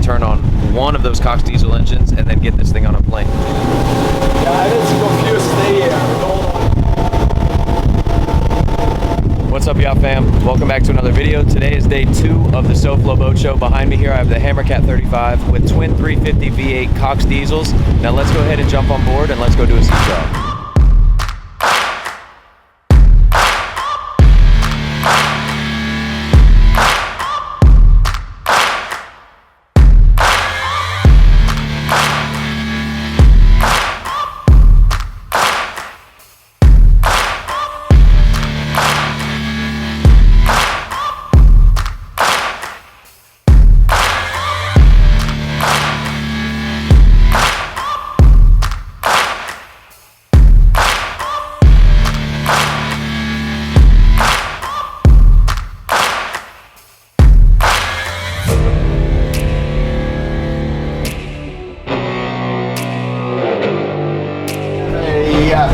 turn on one of those COX diesel engines and then get this thing on a plane. Yeah, it's confused. Stay here. Hold on. What's up, yacht fam? Welcome back to another video. Today is day 2 of the SoFlo boat show. Behind me here I have the HammerCat 35 with twin 350 V8 COX diesels. Now let's go ahead and jump on board and let's go do a sea trial.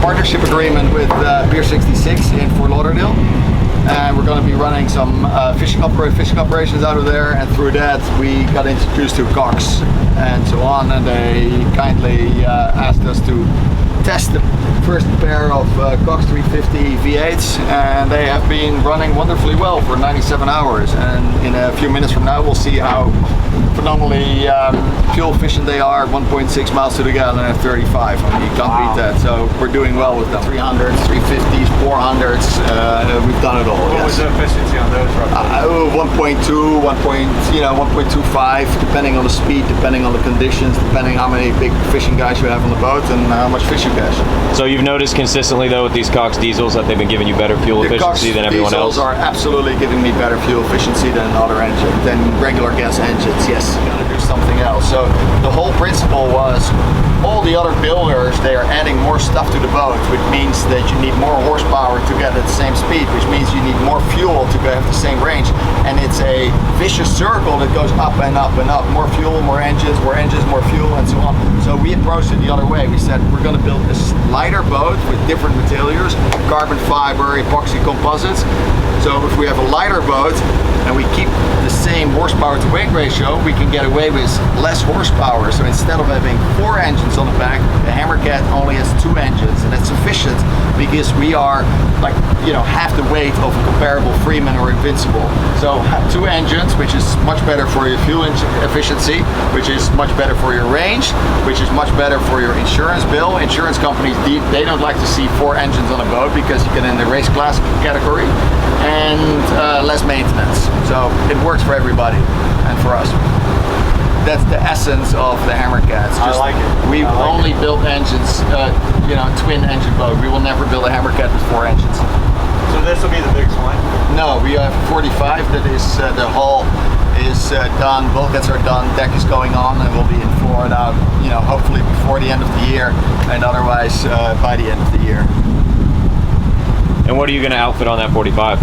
Partnership agreement with Pier 66 in Fort Lauderdale, and we're going to be running some fishing operations out of there, and through that we got introduced to COX and so on, and they kindly asked us to test the first pair of COX 350 V8s, and they have been running wonderfully well for 97 hours, and in a few minutes from now we'll see how phenomenally fuel efficient they are. 1.6 miles to the gallon at 35. I mean, you can't beat that. So we're doing well with them. 300s, 350s, 400s. We've done it all. What was the efficiency on those? 1.2, 1.25, depending on the speed, depending on the conditions, depending how many big fishing guys you have on the boat and how much fish you catch. So you've noticed consistently though with these COX diesels that they've been giving you better fuel efficiency than everyone else? The COX diesels are absolutely giving me better fuel efficiency than other engines, than regular gas engines. Yes. Gotta do something else. So the whole principle was all the other builders, they are adding more stuff to the boat, which means that you need more horsepower to get at the same speed, which means you need more fuel to have the same range, and it's a vicious circle that goes up and up and up. More fuel, more engines, more fuel, and so on. So we approached it the other way. We said we're going to build a lighter boat with different materials, carbon fiber, epoxy composites. So if we have a lighter boat and we keep the same horsepower to weight ratio, we can get away with less horsepower. So instead of having 4 engines on the back, the HammerCat only has 2 engines, and that's sufficient because we are like, half the weight of a comparable Freeman or Invincible. So 2 engines, which is much better for your fuel efficiency, which is much better for your range, which is much better for your insurance bill. Insurance companies, they don't like to see 4 engines on a boat because you get in the race class category, and less maintenance. So it works for everybody and for us. That's the essence of the HammerCat. I like it. We only build engines, twin engine boat. We will never build a HammerCat with 4 engines. So this will be the biggest one? No, we have 45. That is the hull is done, bulkheads are done, deck is going on, and we'll be in Florida, hopefully before the end of the year, and otherwise by the end of the year. And what are you going to outfit on that 45,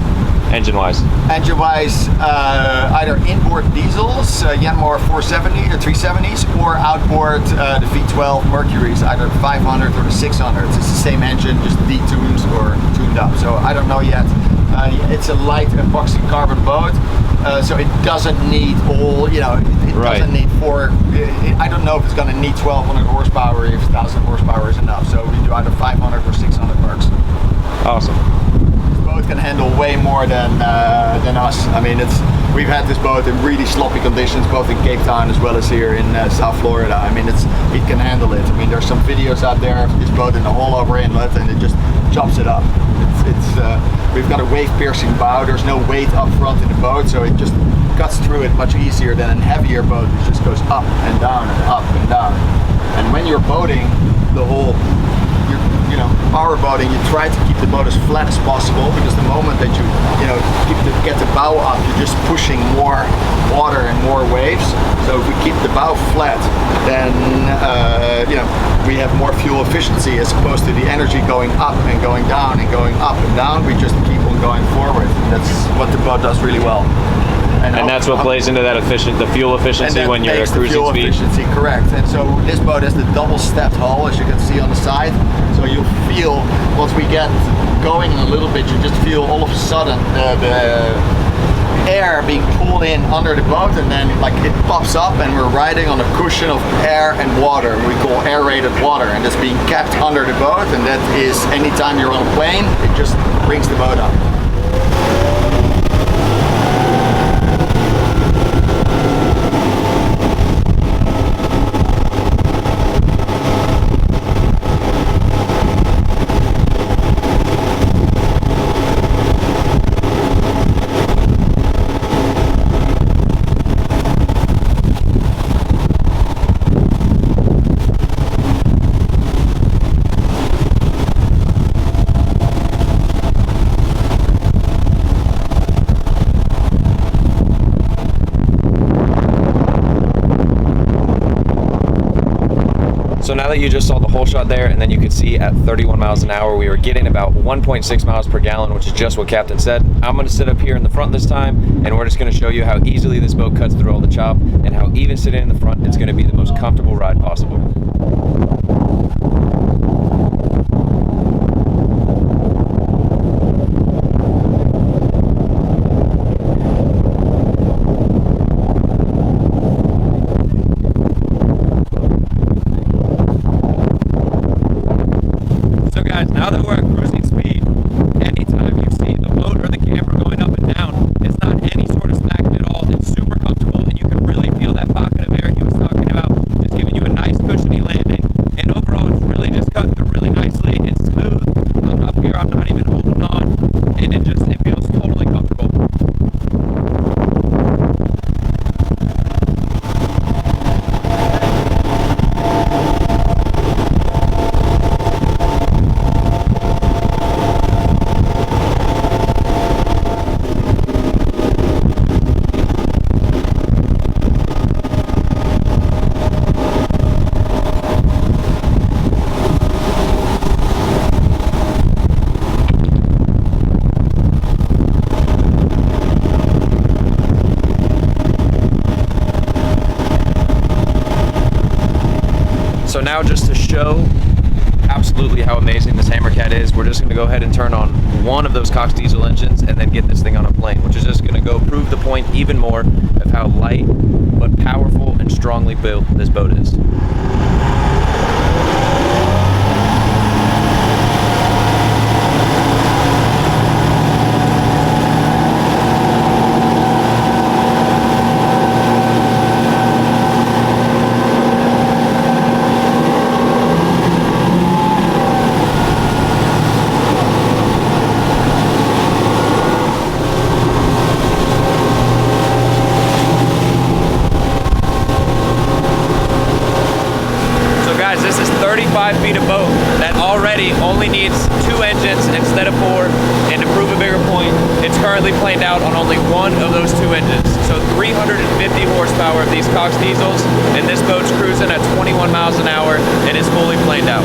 engine-wise? Engine-wise, either inboard diesels, Yanmar 470 or 370s, or outboard the V12 Mercuries, either 500 or the 600s. It's the same engine, just detuned or tuned up. So I don't know yet. It's a light epoxy carbon boat, so it doesn't need all, it doesn't need 4, I don't know if it's going to need 1200 horsepower, if 1000 horsepower is enough. So we do either 500 or 600 works. Awesome. This boat can handle way more than us. I mean, we've had this boat in really sloppy conditions, both in Cape Town as well as here in South Florida. I mean, it can handle it. I mean, there's some videos out there of this boat in the whole over inlet, and it just chops it up. We've got a wave-piercing bow. There's no weight up front in the boat, so it just cuts through it much easier than a heavier boat. It just goes up and down and up and down. And when you're boating, the whole power boating, you try to keep the boat as flat as possible, because the moment that you get the bow up, you're just pushing more water and more waves. So if we keep the bow flat, then we have more fuel efficiency as opposed to the energy going up and going down and going up and down. We just keep on going forward. That's what the boat does really well. And that's what plays into that the fuel efficiency when you're at cruising speed? Efficiency, correct. And so this boat has the double-stepped hull, as you can see on the side. So you'll feel, once we get going a little bit, you just feel all of a sudden the air being pulled in under the boat, and then like it pops up and we're riding on a cushion of air and water. We call aerated water, and it's being kept under the boat, and that is anytime you're on a plane, it just brings the boat up. So now that you just saw the whole shot there, and then you could see at 31 miles an hour, we were getting about 1.6 miles per gallon, which is just what Captain said. I'm gonna sit up here in the front this time, and we're just gonna show you how easily this boat cuts through all the chop, and how even sitting in the front, it's gonna be the most comfortable ride possible. Now that we're at cruising speed, anytime you see the boat or the camera going up and down, it's not any sort of stacking at all. It's super comfortable, and you can really feel that pocket of air he was talking about. It's giving you a nice cushiony landing, and overall it's really just cutting through really nicely. It's smooth. Up here I'm not even holding on, and it feels totally comfortable. So now, just to show absolutely how amazing this HammerCat is, we're just gonna go ahead and turn on one of those COX diesel engines and then get this thing on a plane, which is just gonna go prove the point even more of how light but powerful and strongly built this boat is. This is 35 feet of boat that already only needs 2 engines instead of 4, and to prove a bigger point, it's currently planed out on only one of those 2 engines. So 350 horsepower of these COX diesels, and this boat's cruising at 21 miles an hour and is fully planed out.